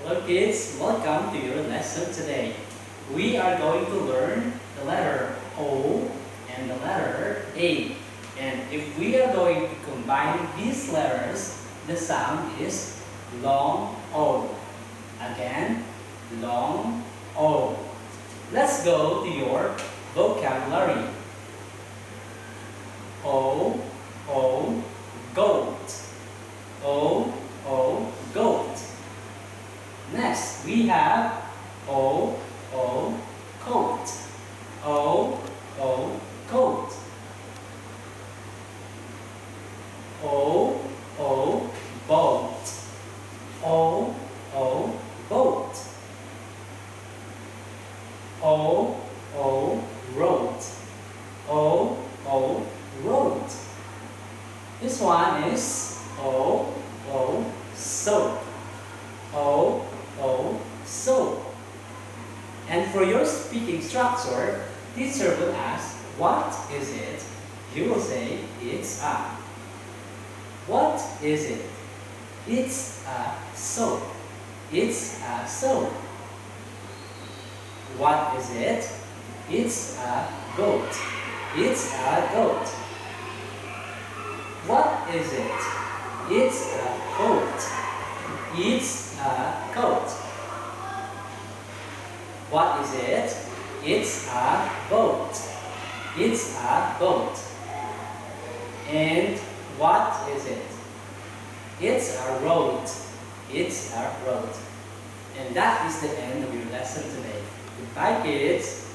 Hello kids, welcome to your lesson today. We are going to learn the letter O and the letter A. And if we are going to combine these letters, the sound is long O. Again, long O. Let's go to your vocabulary. O, goat. O, goat. Next, we have O, coat. O, coat. O, boat. O, boat. O, road. O, road. This one is O, soap. O, soap. And for your speaking structure, teacher will ask, what is it? You will say, it's a. What is it? It's a soap. It's a soap. What is it? It's a goat. It's a goat. What is it? It's a coat. It's a coat. What is it? It's a boat. It's a boat. And what is it? It's a road. It's a road. And that is the end of your lesson today. Goodbye, kids.